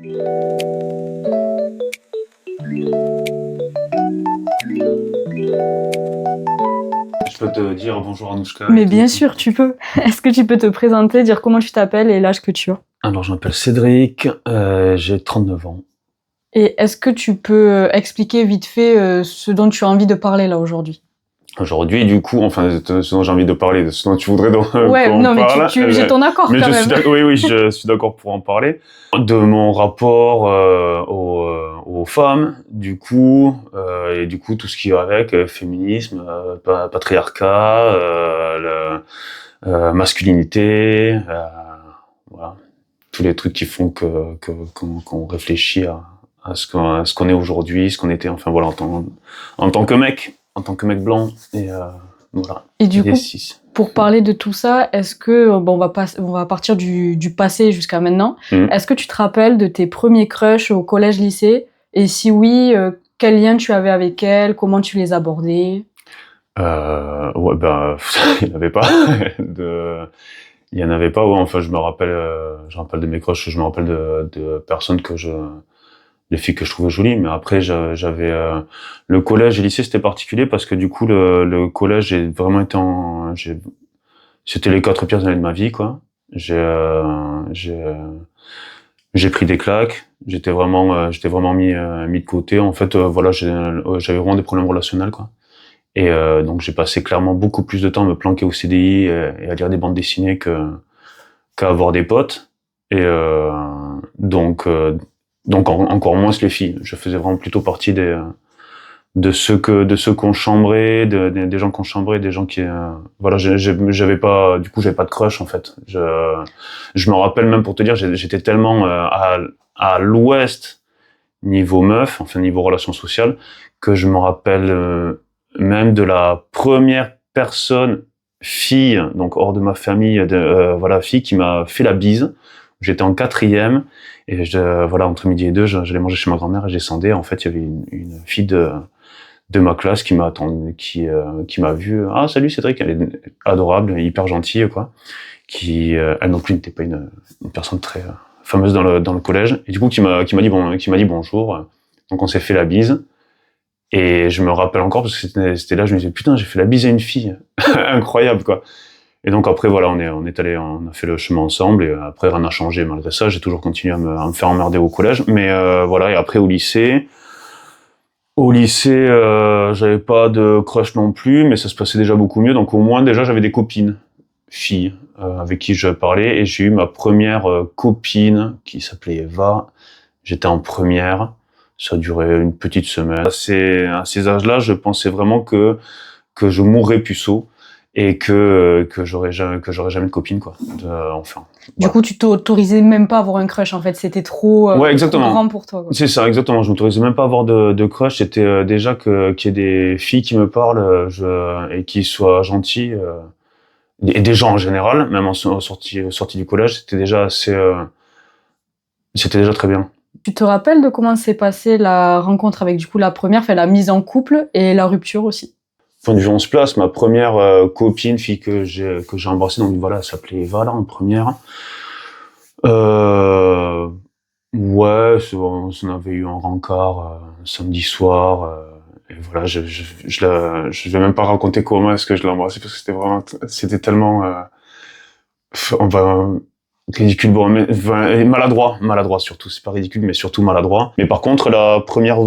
Je peux te dire bonjour Anouchka. Mais bien sûr, tu peux. Est-ce que tu peux te présenter, dire comment tu t'appelles et l'âge que tu as? Alors, je m'appelle Cédric, j'ai 39 ans. Et est-ce que tu peux expliquer vite fait ce dont tu as envie de parler là aujourd'hui? Aujourd'hui, du coup, enfin, ce dont j'ai envie de parler, de ce dont tu voudrais Ouais, qu'on non, mais parle. j'ai ton accord Mais quand je même. suis d'accord, oui, je suis d'accord pour en parler. De mon rapport aux femmes, du coup, et du coup, tout ce qui va avec, féminisme, patriarcat, masculinité, voilà. Tous les trucs qui font qu'on réfléchit à ce qu'on est aujourd'hui, ce qu'on était, enfin voilà, en tant que mec blanc, et voilà. Et du coup, cis. pour parler de tout ça, est-ce que, bon, on va partir du passé jusqu'à maintenant. Est-ce que tu te rappelles de tes premiers crushs au collège-lycée? Et si oui, quel lien tu avais avec elles? Comment tu les abordais? Ouais, ben, il n'y en avait pas. Il y en avait pas, ouais, enfin, je me rappelle de mes crushs, je me rappelle de personnes les filles que je trouvais jolies, mais après, j'avais, le collège et le lycée, c'était particulier parce que du coup, le collège, j'ai vraiment été c'était les 4 pires années de ma vie, quoi. J'ai pris des claques, j'étais vraiment mis de côté. En fait, voilà, j'avais vraiment des problèmes relationnels, quoi. Et donc j'ai passé clairement beaucoup plus de temps à me planquer au CDI et à lire des bandes dessinées qu'à avoir des potes. Et donc encore moins les filles. Je faisais vraiment plutôt partie de ceux qu'on chambrait, des gens qu'on chambrait, des gens qui voilà, j'avais pas de crush en fait. Je me rappelle même, pour te dire, j'étais tellement à l'ouest niveau meuf, enfin niveau relations sociales, que je me rappelle même de la première personne fille, donc hors de ma famille, voilà, fille qui m'a fait la bise. J'étais en 4e et voilà, entre midi et 2, j'allais manger chez ma grand-mère et je descendais. En fait, il y avait une fille de ma classe qui m'a attendu, qui m'a vu. Ah, salut Cédric, elle est adorable, hyper gentille, quoi. Elle non plus n'était pas une personne très fameuse dans le collège. Et du coup, qui m'a dit bonjour. Donc on s'est fait la bise. Et je me rappelle encore parce que c'était là, je me disais putain, j'ai fait la bise à une fille, incroyable, quoi. Et donc après voilà, on a fait le chemin ensemble, et après rien n'a changé malgré ça. J'ai toujours continué à me faire emmerder au collège, mais voilà. Et après au lycée, j'avais pas de crush non plus, mais ça se passait déjà beaucoup mieux. Donc au moins déjà j'avais des copines filles avec qui je parlais, et j'ai eu ma première copine qui s'appelait Eva. J'étais en première, ça a duré une petite semaine. À ces âges-là, je pensais vraiment que je mourrais puceau et que j'aurais jamais de copine, quoi. Enfin. Du coup, tu t'autorisais même pas à avoir un crush en fait, c'était trop, Ouais, trop exactement. grand pour toi, quoi. C'est ça, exactement. Je m'autorisais même pas à avoir de crush. C'était déjà qu'il y ait des filles qui me parlent et qui soient gentilles. Et des gens en général, même en sortie du collège, c'était déjà très bien. Tu te rappelles de comment s'est passée la rencontre avec du coup la première, enfin la mise en couple et la rupture aussi? Point de vue 11 place, ma première copine, fille que j'ai embrassée, donc voilà, elle s'appelait Eva, là, en première. Ouais, on avait eu un rencard samedi soir, et voilà, je vais même pas raconter comment est-ce que je l'ai embrassée, parce que c'était tellement, enfin, ridicule, bon, mais, enfin, et maladroit surtout, c'est pas ridicule, mais surtout maladroit. Mais par contre, la première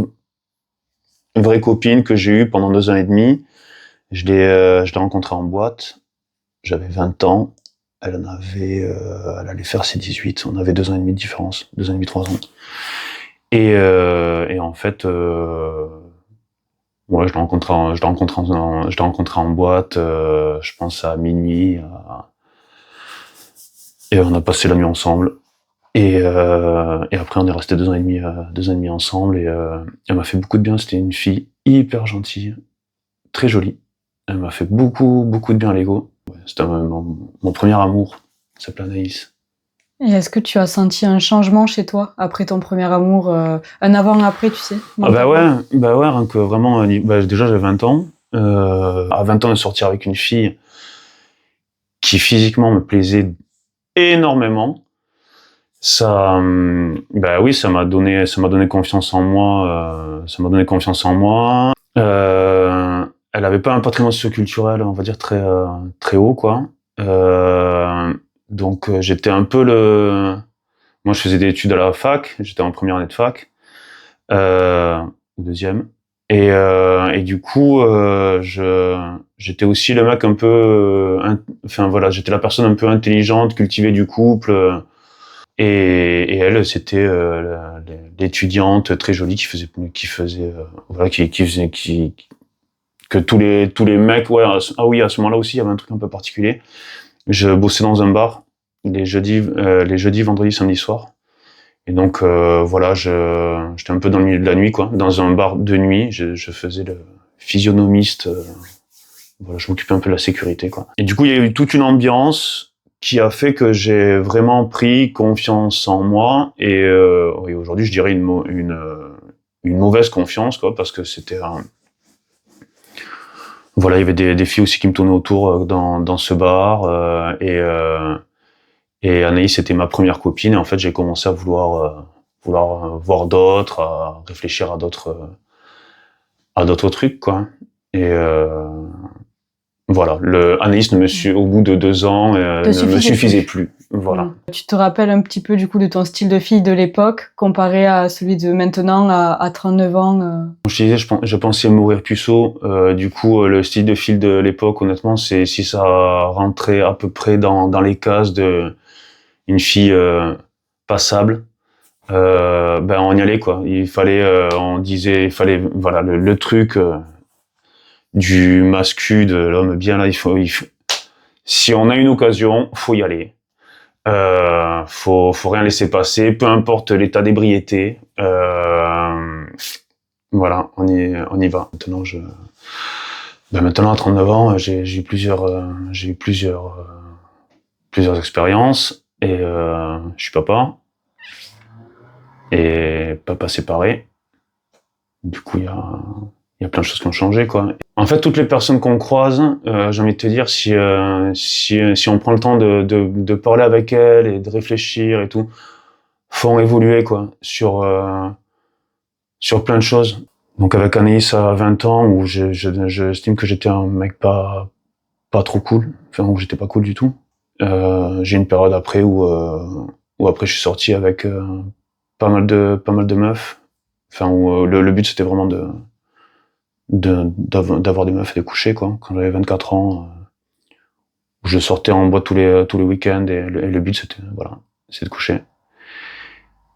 vraie copine que j'ai eue pendant 2 ans et demi, je l'ai rencontrée en boîte. J'avais 20 ans. Elle allait faire ses 18. On avait 2 ans et demi de différence. 2 ans et demi, 3 ans. Et en fait, ouais, je l'ai rencontré en boîte, je pense à minuit, et on a passé la nuit ensemble. Et après, on est resté 2 ans et demi ensemble, et elle m'a fait beaucoup de bien. C'était une fille hyper gentille, très jolie. Elle m'a fait beaucoup, beaucoup de bien à l'ego. Ouais, c'était mon premier amour. Elle s'appelait Anaïs. Et est-ce que tu as senti un changement chez toi après ton premier amour, un avant-après, tu sais? Ah bah ouais, rien que vraiment, déjà j'avais 20 ans. À 20 ans de sortir avec une fille qui physiquement me plaisait énormément, Bah oui, ça m'a donné confiance en moi. Ça m'a donné confiance en moi. Elle avait pas un patrimoine socioculturel, on va dire très haut, quoi. Donc j'étais un peu moi je faisais des études à la fac, j'étais en première année de fac, ou deuxième. Et du coup, j'étais aussi le mec un peu, enfin voilà, j'étais la personne un peu intelligente, cultivée du couple. Et elle, c'était l'étudiante très jolie qui faisait, voilà, qui faisait, que tous les mecs, ouais, ah oui, à ce moment-là aussi, il y avait un truc un peu particulier. Je bossais dans un bar les jeudis, vendredis, samedis soirs. Et donc, voilà, j'étais un peu dans le milieu de la nuit, quoi, dans un bar de nuit. Je faisais le physionomiste. Voilà, je m'occupais un peu de la sécurité, quoi. Et du coup, il y a eu toute une ambiance qui a fait que j'ai vraiment pris confiance en moi. Et aujourd'hui, je dirais une mauvaise confiance, quoi, parce que c'était voilà, il y avait des filles aussi qui me tournaient autour dans ce bar. Et Anaïs, c'était ma première copine. Et en fait, j'ai commencé à vouloir voir d'autres, à réfléchir à d'autres trucs, quoi. Et voilà, Anaïs au bout de 2 ans, ne me suffisait plus. Voilà. Tu te rappelles un petit peu du coup de ton style de fille de l'époque comparé à celui de maintenant à 39 ans Je disais, je pensais mourir puceau. Du coup, le style de fille de l'époque, honnêtement, c'est si ça rentrait à peu près dans les cases de une fille passable. Ben on y allait, quoi. Il fallait voilà le truc du mascu, de l'homme bien là. Il faut si on a une occasion, faut y aller. Faut rien laisser passer, peu importe l'état d'ébriété. Voilà, on y va. Maintenant à 39 ans, j'ai eu plusieurs expériences et je suis papa et papa séparé. Du coup, il y a plein de choses qui ont changé, quoi. En fait, toutes les personnes qu'on croise, j'ai envie de te dire, si on prend le temps de parler avec elles et de réfléchir et tout, font évoluer, quoi, sur plein de choses. Donc avec Anaïs à 20 ans, où j'estime que j'étais un mec pas trop cool, enfin où j'étais pas cool du tout. J'ai une période après où après je suis sorti avec pas mal de meufs. Enfin où le but c'était vraiment d'avoir des meufs et de coucher, quoi. Quand j'avais 24 ans, où je sortais en boîte tous les week-ends et le but c'était voilà, c'est de coucher.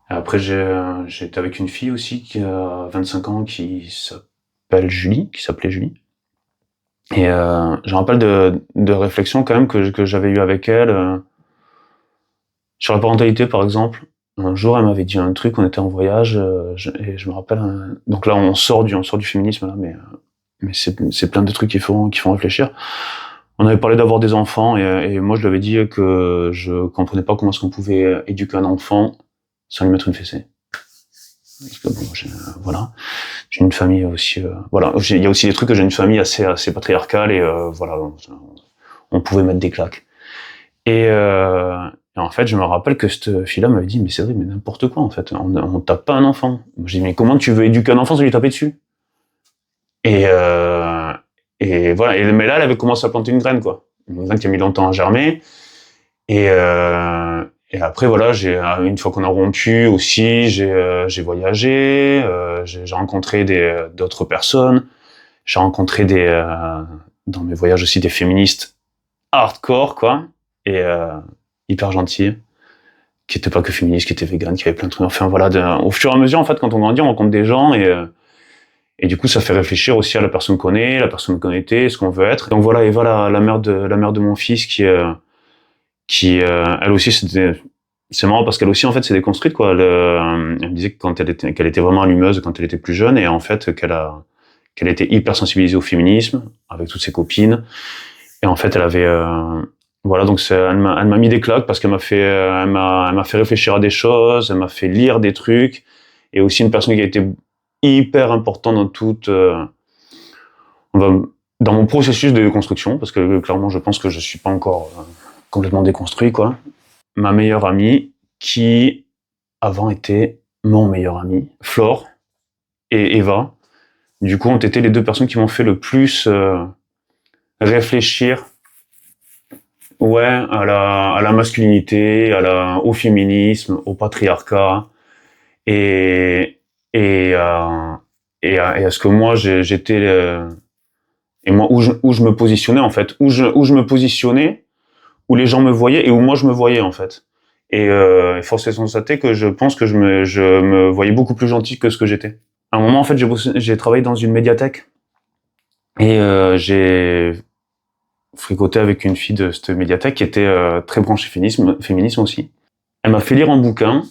Après j'étais avec une fille aussi qui a 25 ans qui s'appelait Julie. Et je me rappelle de réflexions quand même que j'avais eu avec elle sur la parentalité, par exemple. Un jour, elle m'avait dit un truc, on était en voyage, et je me rappelle. Donc là, on sort du féminisme là, mais c'est plein de trucs qui font réfléchir. On avait parlé d'avoir des enfants, et moi je lui avais dit que je comprenais pas comment est-ce qu'on pouvait éduquer un enfant sans lui mettre une fessée. Parce que bon, voilà, j'ai une famille aussi, voilà, il y a aussi des trucs que j'ai une famille assez patriarcale et voilà, on pouvait mettre des claques. Et en fait, je me rappelle que cette fille-là m'avait dit, mais c'est vrai, mais n'importe quoi, en fait, on tape pas un enfant. J'ai dit, mais comment tu veux éduquer un enfant sans lui taper dessus? Et voilà, mais là, elle avait commencé à planter une graine, quoi. Une graine qui a mis longtemps à germer. Et après, voilà, une fois qu'on a rompu aussi, j'ai voyagé, j'ai rencontré d'autres personnes. J'ai rencontré dans mes voyages aussi des féministes hardcore, quoi, et hyper gentilles, qui étaient pas que féministes, qui étaient véganes, qui avaient plein de trucs. Enfin voilà, au fur et à mesure, en fait, quand on grandit, on rencontre des gens et du coup, ça fait réfléchir aussi à la personne qu'on est, la personne qu'on était, ce qu'on veut être. Donc voilà, Eva, la mère de mon fils, qui elle aussi, c'est marrant parce qu'elle aussi, en fait, s'est déconstruite, quoi. Elle me disait que qu'elle était vraiment allumeuse quand elle était plus jeune, et en fait, qu'elle était hyper sensibilisée au féminisme, avec toutes ses copines. Et en fait, elle avait, voilà, donc elle m'a mis des claques parce qu'elle elle m'a fait réfléchir à des choses, elle m'a fait lire des trucs, et aussi une personne qui a été hyper importante dans mon processus de déconstruction, parce que clairement, je pense que je suis pas encore complètement déconstruit, quoi. Ma meilleure amie, qui avant était mon meilleur ami, Flore et Eva. Du coup, ont été les 2 personnes qui m'ont fait le plus réfléchir, ouais, à la masculinité, au féminisme, au patriarcat, et et à ce que moi j'étais et moi où je me positionnais en fait, où je me positionnais, où les gens me voyaient et où moi je me voyais en fait. Et force est de constater que je pense que je me voyais beaucoup plus gentil que ce que j'étais. À un moment en fait j'ai travaillé dans une médiathèque et j'ai fricoté avec une fille de cette médiathèque qui était très branchée féminisme aussi. Elle m'a fait lire un bouquin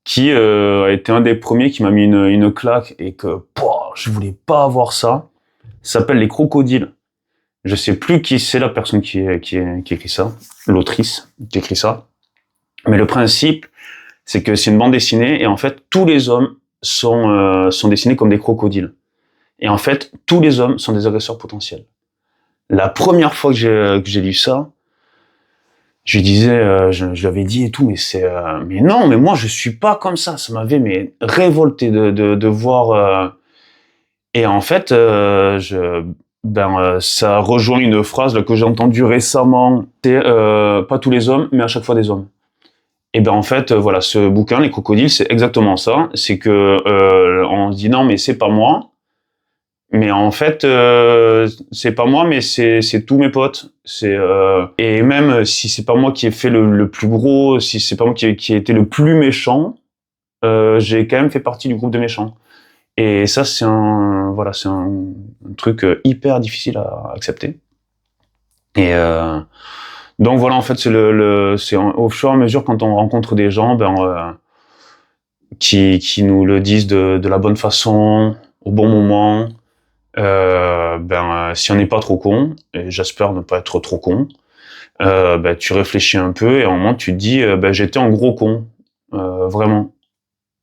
qui a été un des premiers qui m'a mis une claque et que je voulais pas avoir ça. Ça s'appelle Les Crocodiles. Je sais plus qui c'est la personne qui écrit ça, l'autrice qui écrit ça. Mais le principe, c'est que c'est une bande dessinée et en fait tous les hommes sont dessinés comme des crocodiles. Et en fait tous les hommes sont des agresseurs potentiels. La première fois que j'ai lu ça, je lui disais, je lui avais dit et tout, mais non, mais moi je suis pas comme ça. Ça m'avait révolté de voir. Et en fait, ça rejoint une phrase là, que j'ai entendue récemment. C'est pas tous les hommes, mais à chaque fois des hommes. Et ben en fait, voilà, ce bouquin, Les Crocodiles, c'est exactement ça. C'est que on se dit non, mais c'est pas moi. Mais en fait, c'est pas moi, mais c'est tous mes potes. Et même si c'est pas moi qui ai fait le plus gros, si c'est pas moi qui ai été le plus méchant, j'ai quand même fait partie du groupe de méchants. Et ça, c'est un truc hyper difficile à accepter. Et donc voilà, en fait, c'est au fur et à mesure quand on rencontre des gens, qui nous le disent de la bonne façon, au bon moment. Si on n'est pas trop con, et j'espère ne pas être trop con, tu réfléchis un peu et à un moment tu te dis j'étais un gros con, vraiment.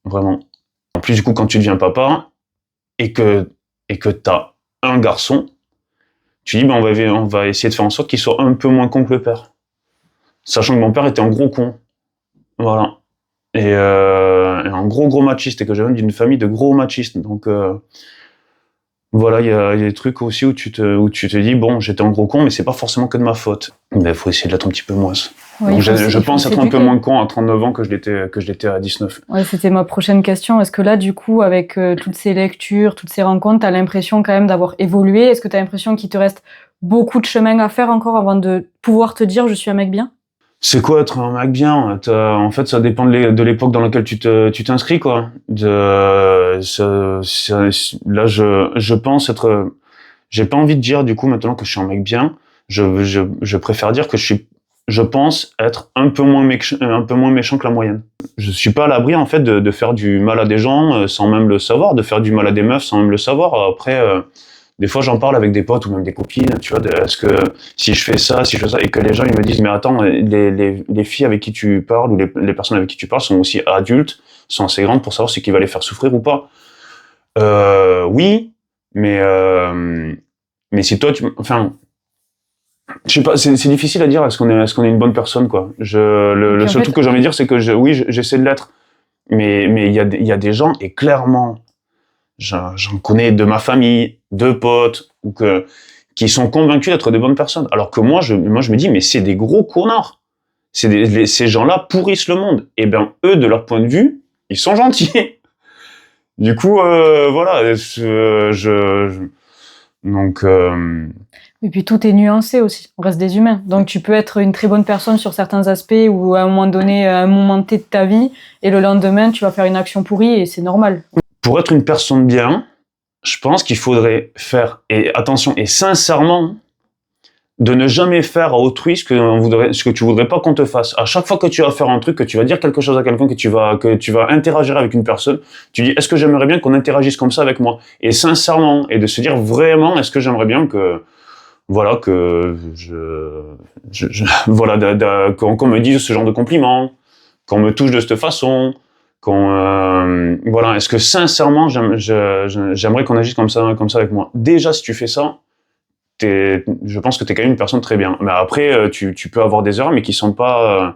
En plus du coup quand tu deviens papa et que t'as un garçon, tu dis on va essayer de faire en sorte qu'il soit un peu moins con que le père, sachant que mon père était un gros con, voilà, et un gros machiste et que je viens d'une famille de gros machistes, donc voilà, il y a des trucs aussi où tu te dis bon, j'étais un gros con, mais c'est pas forcément que de ma faute. Mais il faut essayer de l'être un petit peu moins. Oui, donc je pense être un peu moins con à 39 ans que je l'étais à 19. Ouais, c'était ma prochaine question. Est-ce que là, du coup, avec toutes ces lectures, toutes ces rencontres, t'as l'impression quand même d'avoir évolué? Est-ce que t'as l'impression qu'il te reste beaucoup de chemin à faire encore avant de pouvoir te dire je suis un mec bien? C'est quoi être un mec bien? En fait, ça dépend de l'époque dans laquelle tu t'inscris, quoi. Là, je pense être. J'ai pas envie de dire du coup maintenant que je suis un mec bien. Je préfère dire que je pense être un peu moins méchant que la moyenne. Je suis pas à l'abri en fait de faire du mal à des gens sans même le savoir, de faire du mal à des meufs sans même le savoir. Après. Des fois, j'en parle avec des potes ou même des copines, tu vois, est-ce que si je fais ça, et que les gens ils me disent, mais attends, les filles avec qui tu parles ou les personnes avec qui tu parles sont aussi adultes, sont assez grandes pour savoir ce qui va les faire souffrir ou pas. Oui, mais si toi, enfin, je sais pas, c'est difficile à dire, est-ce qu'on est une bonne personne, quoi. Le seul truc que j'ai envie de dire, c'est que j'essaie de l'être. Mais il y a des gens, et clairement, j'en connais de ma famille, de potes, qui sont convaincus d'être des bonnes personnes. Alors que moi, je me dis, mais c'est des gros connards. Ces gens-là pourrissent le monde. Et bien, eux, de leur point de vue, ils sont gentils. Du coup, voilà. Donc. Et puis tout est nuancé aussi. On reste des humains. Donc tu peux être une très bonne personne sur certains aspects ou à un moment donné, à un moment T de ta vie, et le lendemain, tu vas faire une action pourrie et c'est normal. Pour être une personne bien, je pense qu'il faudrait faire, et attention, et sincèrement, de ne jamais faire à autrui ce que tu voudrais pas qu'on te fasse. À chaque fois que tu vas faire un truc, que tu vas dire quelque chose à quelqu'un, que tu vas interagir avec une personne, tu dis, est-ce que j'aimerais bien qu'on interagisse comme ça avec moi? Et sincèrement, et de se dire vraiment, est-ce que j'aimerais bien que, voilà, que voilà, qu'on me dise ce genre de compliments, qu'on me touche de cette façon, voilà, est-ce que sincèrement j'aimerais qu'on agisse comme ça avec moi. Déjà, si tu fais ça, je pense que t'es quand même une personne très bien. Mais après, tu peux avoir des erreurs, mais qui sont pas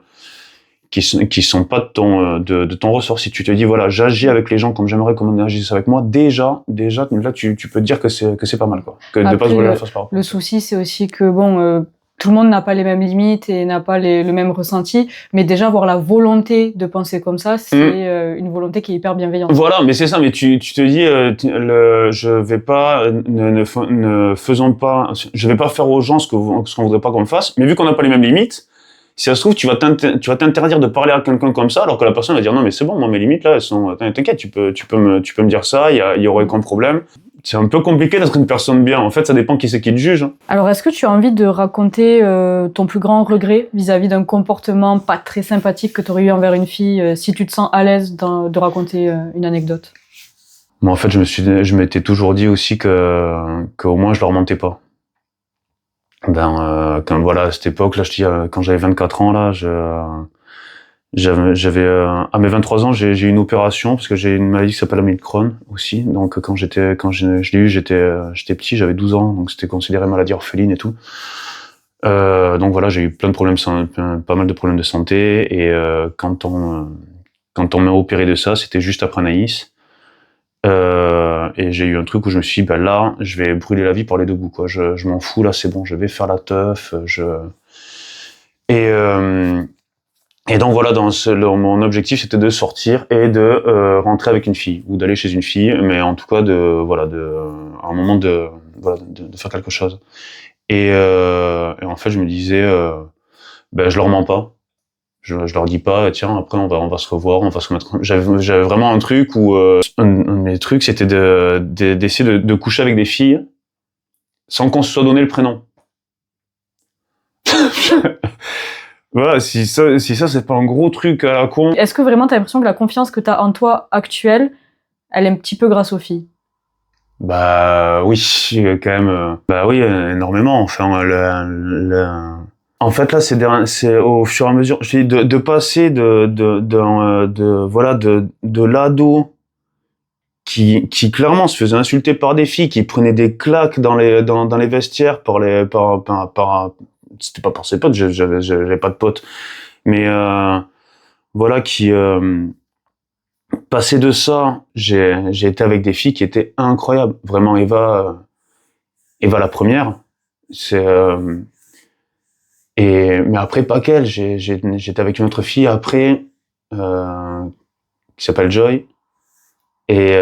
qui sont pas de ton ressort. Si tu te dis voilà, j'agis avec les gens comme j'aimerais qu'on agisse avec moi, déjà là tu peux te dire que c'est pas mal quoi, que de pas se voiler la face par rapport. Le souci c'est aussi que bon tout le monde n'a pas les mêmes limites et n'a pas le même ressenti, mais déjà avoir la volonté de penser comme ça, c'est une volonté qui est hyper bienveillante. Voilà, mais c'est ça, mais tu te dis, je vais pas, ne faisons pas, je vais pas faire aux gens ce qu'on voudrait pas qu'on fasse, mais vu qu'on n'a pas les mêmes limites, si ça se trouve, tu vas t'interdire de parler à quelqu'un comme ça, alors que la personne va dire non, mais c'est bon, moi mes limites là, elles sont, t'inquiète, tu peux me dire ça, il y aurait aucun problème. C'est un peu compliqué d'être une personne bien. En fait, ça dépend qui c'est qui te juge. Alors, est-ce que tu as envie de raconter ton plus grand regret vis-à-vis d'un comportement pas très sympathique que tu aurais eu envers une fille, si tu te sens à l'aise de raconter une anecdote? Moi, en fait, je m'étais toujours dit aussi qu'au moins je leur mentais pas. Quand voilà, à cette époque, là, je dis, quand j'avais 24 ans, là, j'avais à mes 23 ans, j'ai eu une opération parce que j'ai une maladie qui s'appelle la maladie de Crohn aussi. Donc quand je l'ai eu, j'étais petit, j'avais 12 ans, donc c'était considéré maladie orpheline et tout. Donc voilà, j'ai eu plein de problèmes, pas mal de problèmes de santé et quand on m'a opéré de ça, c'était juste après Naïs. Et j'ai eu un truc où je me suis dit, bah là, je vais brûler la vie par les deux bouts, quoi. Je m'en fous, là, c'est bon, je vais faire la teuf, et donc voilà, mon objectif c'était de sortir et de rentrer avec une fille ou d'aller chez une fille, mais en tout cas à un moment de faire quelque chose. Et en fait je me disais, je leur mens pas, je leur dis pas tiens après on va se revoir, on va se remettre. J'avais vraiment un truc où un de mes trucs c'était d'essayer de coucher avec des filles sans qu'on se soit donné le prénom. Voilà, si ça c'est pas un gros truc à la con. Est-ce que vraiment t'as l'impression que la confiance que t'as en toi actuelle, elle est un petit peu grâce aux filles? Bah oui, quand même. Bah oui, énormément. Enfin, en fait là, c'est au fur et à mesure, je dis de passer de l'ado qui clairement se faisait insulter par des filles, qui prenaient des claques dans les vestiaires c'était pas par ses potes, j'avais pas de potes, mais voilà qui passé de ça, j'ai été avec des filles qui étaient incroyables, vraiment Eva la première, mais après pas qu'elle, j'étais avec une autre fille après qui s'appelle Joy et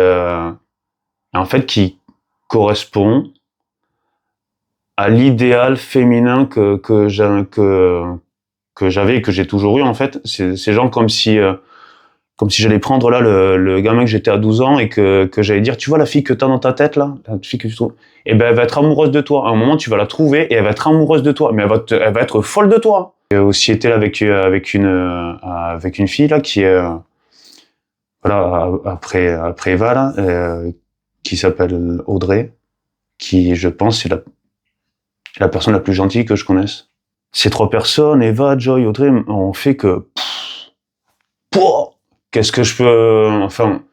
en fait qui correspond à l'idéal féminin que j'avais et que j'ai toujours eu en fait. C'est genre comme si j'allais prendre là le gamin que j'étais à 12 ans et que j'allais dire tu vois la fille que t'as dans ta tête là, la fille que tu trouves, et ben elle va être amoureuse de toi. À un moment tu vas la trouver et elle va être amoureuse de toi, mais elle va être folle de toi. J'ai aussi été là avec une fille là qui voilà après Eva là, qui s'appelle Audrey, qui je pense c'est la personne la plus gentille que je connaisse. Ces trois personnes, Eva, Joy, Audrey, ont fait que qu'est-ce que je peux... Enfin,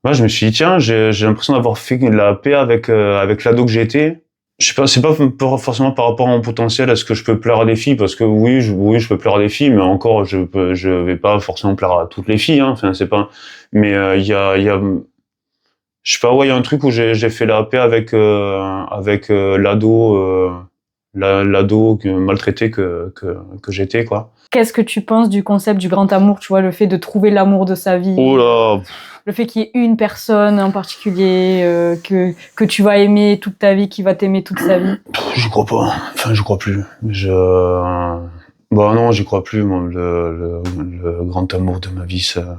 moi je me suis dit, tiens, j'ai l'impression d'avoir fait la paix avec l'ado que j'étais. Je sais pas, c'est pas forcément par rapport à mon potentiel, à ce que je peux plaire à des filles, parce que oui, je peux plaire à des filles, mais encore, je vais pas forcément plaire à toutes les filles, hein. Enfin, c'est pas... Mais il y a je sais pas, ouais, il y a un truc où j'ai fait la paix avec l'ado maltraité que j'étais, quoi. Qu'est-ce que tu penses du concept du grand amour, tu vois, le fait de trouver l'amour de sa vie? Oh là. Le fait qu'il y ait une personne en particulier que tu vas aimer toute ta vie, qui va t'aimer toute sa vie? J'y crois pas. Enfin, j'y crois plus. Bah non, j'y crois plus, moi. Le grand amour de ma vie, ça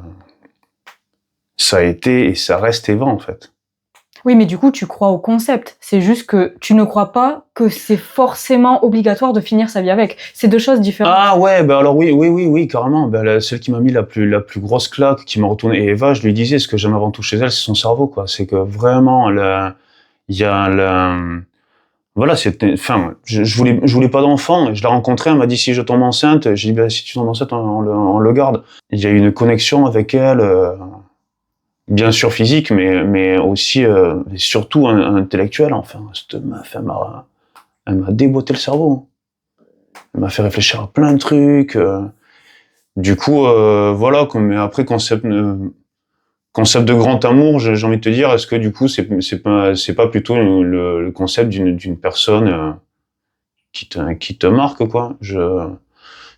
a été et ça reste Eva, en fait. Oui, mais du coup, tu crois au concept. C'est juste que tu ne crois pas que c'est forcément obligatoire de finir sa vie avec. C'est deux choses différentes. Ah ouais, bah alors oui, carrément. Bah, celle qui m'a mis la plus grosse claque, qui m'a retourné. Et Eva, je lui disais, ce que j'aime avant tout chez elle, c'est son cerveau, quoi. C'est que vraiment, il y a voilà, c'était, enfin, je voulais pas d'enfant. Je l'ai rencontrée, elle m'a dit si je tombe enceinte. J'ai dit bah si tu tombes enceinte, on le garde. Il y a eu une connexion avec elle. Bien sûr physique, mais aussi et surtout intellectuel. Enfin, cette meuf, elle m'a déboîté le cerveau. Elle m'a fait réfléchir à plein de trucs. Du coup, voilà, mais après, concept de grand amour, j'ai envie de te dire, est-ce que du coup, c'est pas plutôt le concept d'une personne qui te marque, quoi. Je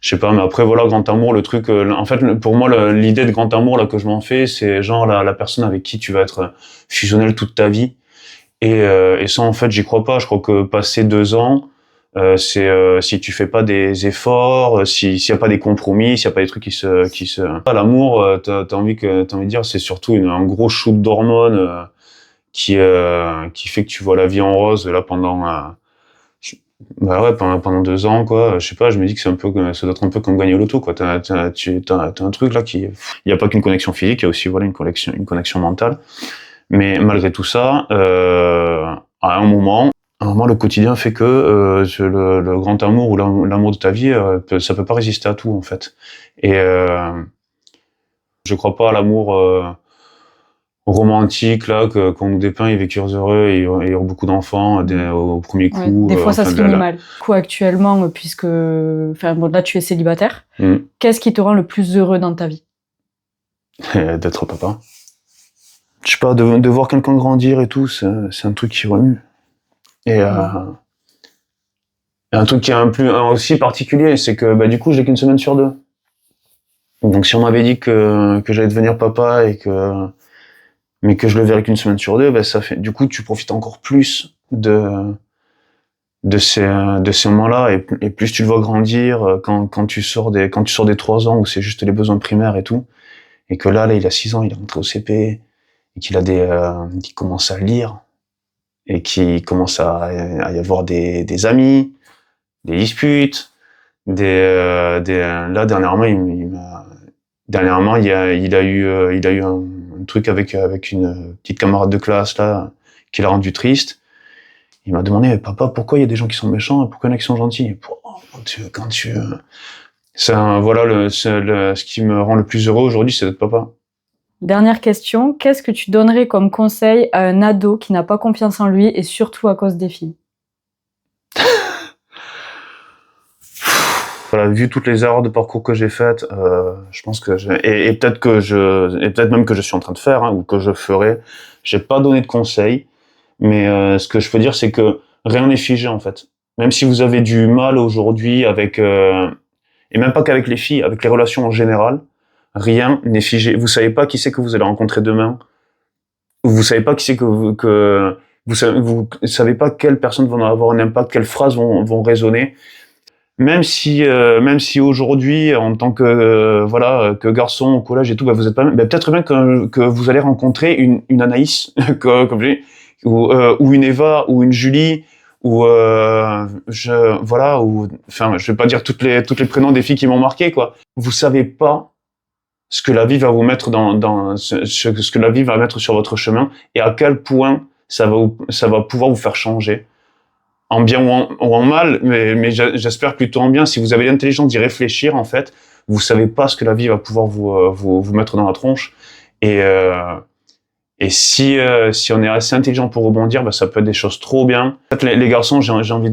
sais pas, mais après, voilà, grand amour, le truc, en fait, pour moi, l'idée de grand amour, là, que je m'en fais, c'est genre la personne avec qui tu vas être fusionnel toute ta vie. Et ça, en fait, j'y crois pas. Je crois que passer 2 ans, si tu fais pas des efforts, s'il y a pas des compromis, s'il y a pas des trucs l'amour, t'as envie de dire, c'est surtout un gros shoot d'hormones qui fait que tu vois la vie en rose là pendant 2 ans, quoi. Je sais pas, je me dis que ça doit être un peu comme gagner au loto, quoi. T'as un truc là il y a pas qu'une connexion physique, il y a aussi, voilà, une connexion mentale. Mais malgré tout ça, à un moment, le quotidien fait que le grand amour ou l'amour de ta vie, ça peut pas résister à tout, en fait. Et je crois pas à l'amour romantique là qu'on nous dépeint, ils vécurent heureux et eurent beaucoup d'enfants au premier coup. Ouais, des fois, ça se finit mal. Du coup, actuellement, puisque, là, tu es célibataire, qu'est-ce qui te rend le plus heureux dans ta vie? D'être papa. Je sais pas, de voir quelqu'un grandir et tout, c'est un truc qui remue. Et un truc qui est aussi particulier, c'est que du coup, je l'ai qu'une semaine sur 2. Donc si on m'avait dit que j'allais devenir papa mais que je le verrais qu'une semaine sur 2, ça fait, du coup, tu profites encore plus de ces moments-là, et plus tu le vois grandir quand tu sors des 3 ans où c'est juste les besoins primaires et tout, et que là, il a 6 ans, il est rentré au CP, et qu'il commence à lire, et qu'il commence à y avoir des amis, des disputes, là dernièrement il a eu un truc avec une petite camarade de classe là qui l'a rendu triste. Il m'a demandé, mais papa, pourquoi il y a des gens qui sont méchants et pourquoi il y en a qui sont gentils? Ce qui me rend le plus heureux aujourd'hui, c'est d'être papa. Dernière question, qu'est-ce que tu donnerais comme conseil à un ado qui n'a pas confiance en lui et surtout à cause des filles? Voilà, vu toutes les erreurs de parcours que j'ai faites, je pense que peut-être même que je suis en train de faire, ou que je ferai. J'ai pas donné de conseils, mais ce que je peux dire, c'est que rien n'est figé, en fait. Même si vous avez du mal aujourd'hui avec, et même pas qu'avec les filles, avec les relations en général, rien n'est figé. Vous savez pas qui c'est que vous allez rencontrer demain. Vous savez pas qui c'est vous savez pas quelles personnes vont avoir un impact, quelles phrases vont résonner. Même si aujourd'hui, en tant que garçon au collège et tout, vous êtes pas, peut-être bien que vous allez rencontrer une Anaïs, comme j'ai, ou une Eva, ou une Julie, je vais pas dire toutes les prénoms des filles qui m'ont marqué, quoi. Vous savez pas ce que la vie va vous mettre ce que la vie va mettre sur votre chemin, et à quel point ça va pouvoir vous faire changer. En bien ou en mal, mais j'espère plutôt en bien. Si vous avez l'intelligence d'y réfléchir, en fait, vous savez pas ce que la vie va pouvoir vous mettre dans la tronche. Et si on est assez intelligent pour rebondir, ça peut être des choses trop bien. En fait, les garçons, j'ai envie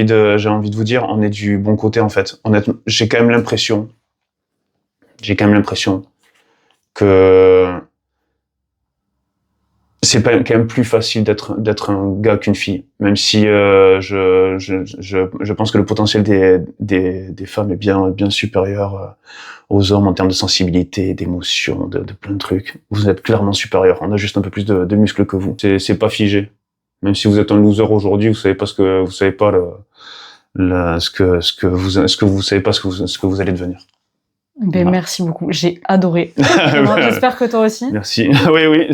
de vous dire, on est du bon côté, en fait. Honnêtement, j'ai quand même l'impression que c'est quand même plus facile d'être un gars qu'une fille, même si je pense que le potentiel des femmes est bien supérieur aux hommes en termes de sensibilité, d'émotion, de plein de trucs. Vous êtes clairement supérieur. On a juste un peu plus de muscles que vous. C'est pas figé. Même si vous êtes un loser aujourd'hui, vous savez pas ce que vous savez pas ce que vous allez devenir. Merci beaucoup. J'ai adoré. J'espère que toi aussi. Merci. Oui.